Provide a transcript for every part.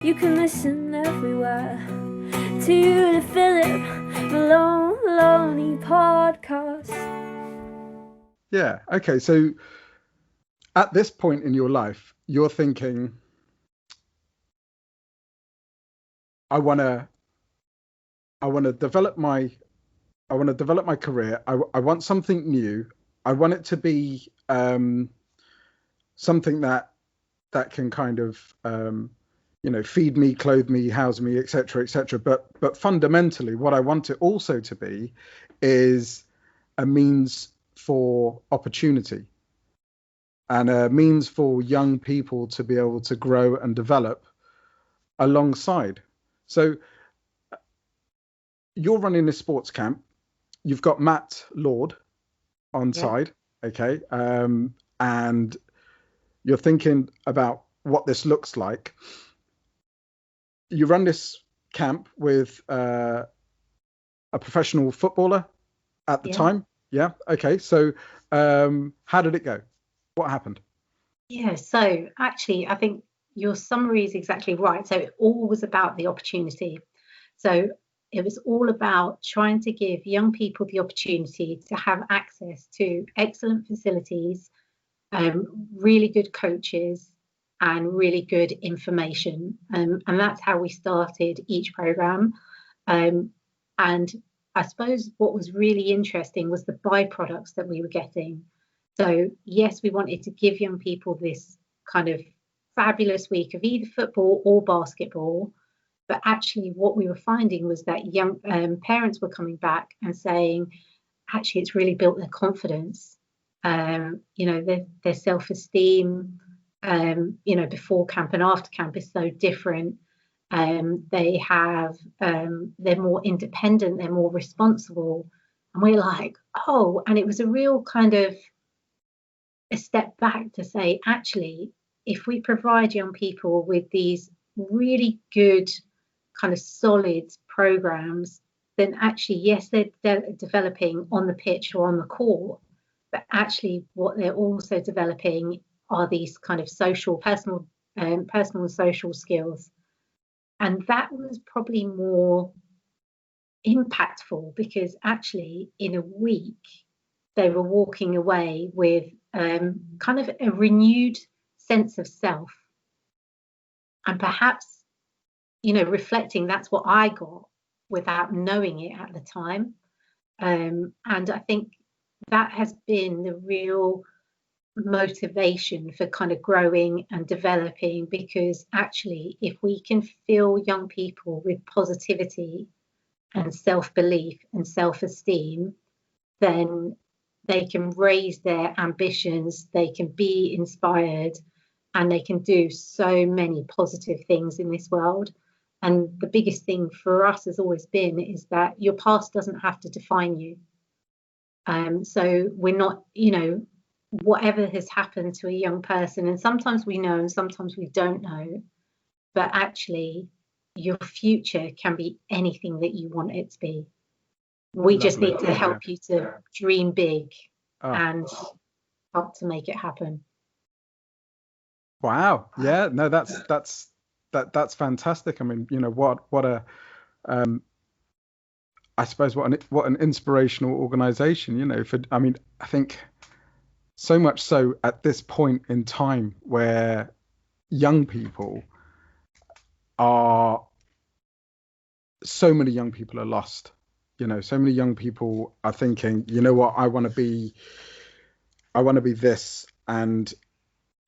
You can listen everywhere to the Philip Maloney podcast. Yeah. Okay. So at this point in your life, you're thinking, I want to develop my career. I want something new. I want it to be something that can kind of feed me, clothe me, house me, etc., etc. But fundamentally, what I want it also to be is a means for opportunity and a means for young people to be able to grow and develop alongside. So you're running a sports camp. You've got Matt Lord on side, okay, and you're thinking about what this looks like. You run this camp with a professional footballer at the time. Yeah. Okay. So how did it go? What happened? Yeah. So actually, I think your summary is exactly right. So it all was about the opportunity. So it was all about trying to give young people the opportunity to have access to excellent facilities, really good coaches, and really good information. And that's how we started each program. And I suppose what was really interesting was the byproducts that we were getting. So yes, we wanted to give young people this kind of fabulous week of either football or basketball. But actually what we were finding was that young parents were coming back and saying, actually, it's really built their confidence, their self-esteem, before camp and after camp is so different. They're more independent, they're more responsible. And we're like, oh, and it was a real kind of a step back to say, actually, if we provide young people with these really good kind of solid programs, then actually, yes, they're developing on the pitch or on the court, but actually what they're also developing are these kind of personal and social skills. And that was probably more impactful because actually in a week they were walking away with kind of a renewed sense of self. And perhaps, reflecting, that's what I got without knowing it at the time. And I think that has been the real motivation for kind of growing and developing, because actually if we can fill young people with positivity and self-belief and self-esteem, then they can raise their ambitions, they can be inspired, and they can do so many positive things in this world. And the biggest thing for us has always been is that your past doesn't have to define you. So we're not, whatever has happened to a young person, and sometimes we know and sometimes we don't know, but actually your future can be anything that you want it to be. We just need to help you to dream big and help to make it happen. Wow. Yeah. No, that's fantastic. I mean, what a I suppose what an inspirational organization, I think so much so at this point in time where young people so many young people are lost. So many young people are thinking, what, I want to be this, and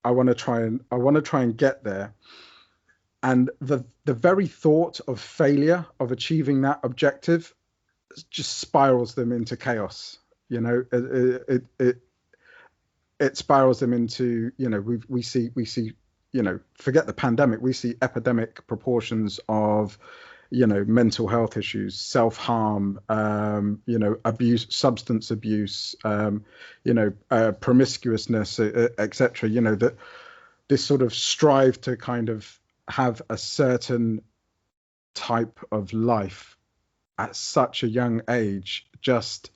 I want to try and get there. And the very thought of failure, of achieving that objective, just spirals them into chaos. It spirals them into, we see, forget the pandemic, we see epidemic proportions of, mental health issues, self-harm, abuse, substance abuse, promiscuousness, etc. That this sort of strive to kind of have a certain type of life at such a young age just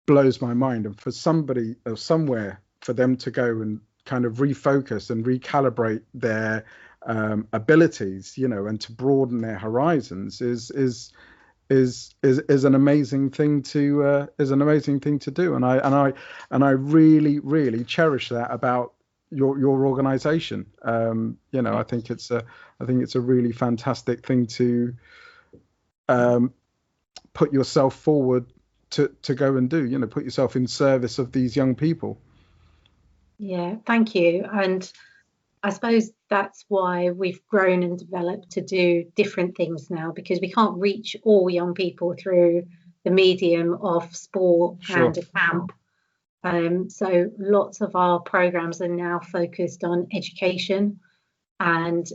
blows my mind. And for somebody or somewhere for them to go and kind of refocus and recalibrate their abilities, and to broaden their horizons is an amazing thing to do, and I really cherish that about your organization. I think it's a really fantastic thing to put yourself forward to go and do, put yourself in service of these young people. Yeah, thank you. And I suppose that's why we've grown and developed to do different things now, because we can't reach all young people through the medium of sport and a camp. So lots of our programs are now focused on education, and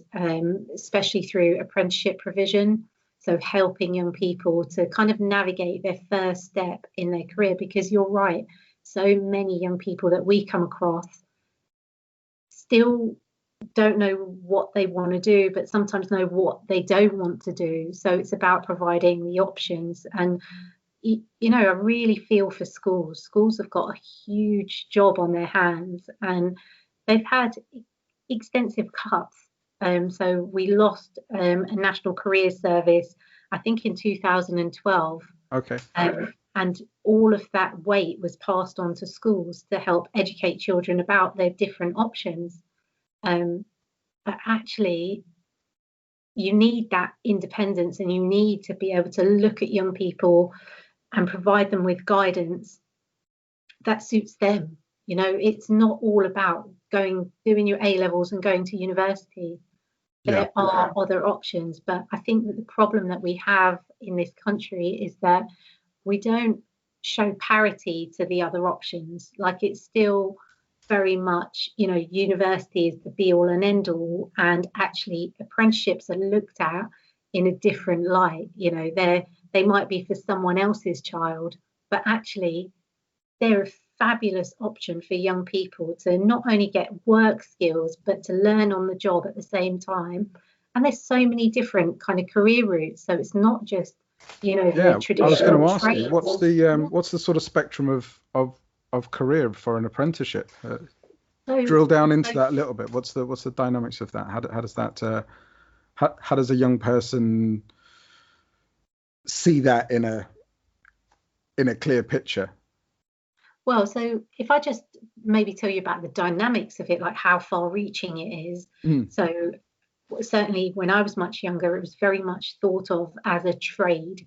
especially through apprenticeship provision. So helping young people to kind of navigate their first step in their career, because you're right, so many young people that we come across still don't know what they want to do, but sometimes know what they don't want to do. So it's about providing the options. And I really feel for schools. Schools have got a huge job on their hands, and they've had extensive cuts. So we lost a national career service, I think, in 2012. Okay. And all of that weight was passed on to schools to help educate children about their different options. But actually, you need that independence, and you need to be able to look at young people and provide them with guidance that suits them. It's not all about doing your A levels and going to university. There are other options, but I think that the problem that we have in this country is that we don't show parity to the other options. Like, it's still very much, university is the be all and end all, and actually apprenticeships are looked at in a different light. They might be for someone else's child, but actually they're a fabulous option for young people to not only get work skills, but to learn on the job at the same time. And there's so many different kind of career routes, so it's not just the traditional. I was going to ask you, what's the sort of spectrum of career for an apprenticeship? Drill down into that a little bit. What's the dynamics of that? How does that how does a young person see that in a clear picture? Well, so if I just maybe tell you about the dynamics of it, like how far reaching it is. So certainly when I was much younger, it was very much thought of as a trade.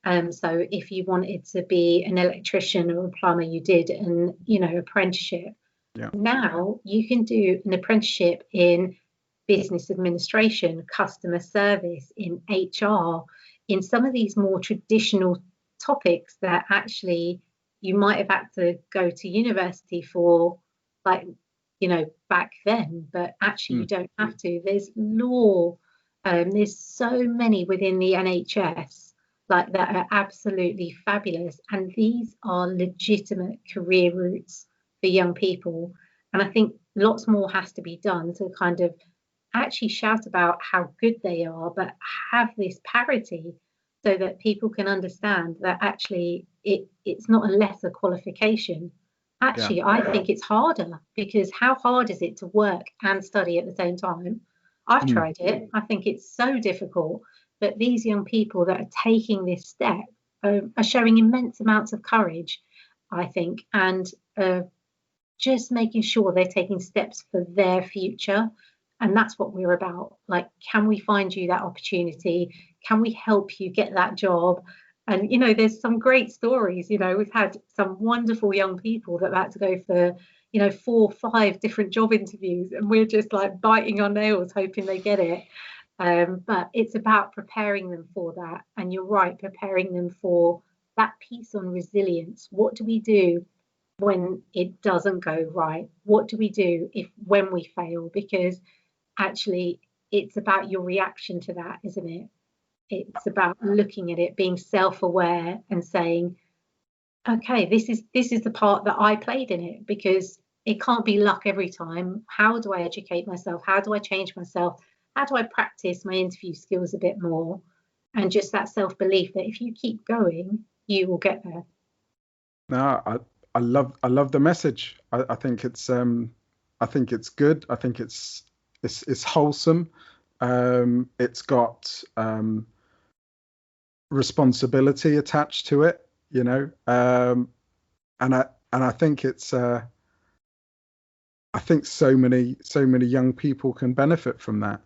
So if you wanted to be an electrician or a plumber, you did an apprenticeship. Yeah. Now you can do an apprenticeship in business administration, customer service, in HR, in some of these more traditional topics that actually you might have had to go to university for, like, back then, but actually you don't have to. There's law, there's so many within the NHS like that are absolutely fabulous, and these are legitimate career routes for young people. And I think lots more has to be done to kind of actually shout about how good they are, but have this parity so that people can understand that actually it's not a lesser qualification. Actually, I think it's harder, because how hard is it to work and study at the same time? I've tried it. I think it's so difficult. But these young people that are taking this step are showing immense amounts of courage, I think, and just making sure they're taking steps for their future. And that's what we're about. Like, can we find you that opportunity? Can we help you get that job? And, there's some great stories. We've had some wonderful young people that had to go for, 4 or 5 different job interviews, and we're just like biting our nails, hoping they get it. But it's about preparing them for that. And you're right, preparing them for that piece on resilience. What do we do when it doesn't go right? What do we do when we fail? Because actually it's about your reaction to that, isn't it? It's about looking at it, being self-aware and saying, okay, this is the part that I played in it, because it can't be luck every time. How do I educate myself? How do I change myself? How do I practice my interview skills a bit more? And just that self-belief that if you keep going, you will get there. No, I love the message. I think it's good. I think it's it's wholesome. It's got responsibility attached to it, you know. And I think it's I think so many young people can benefit from that.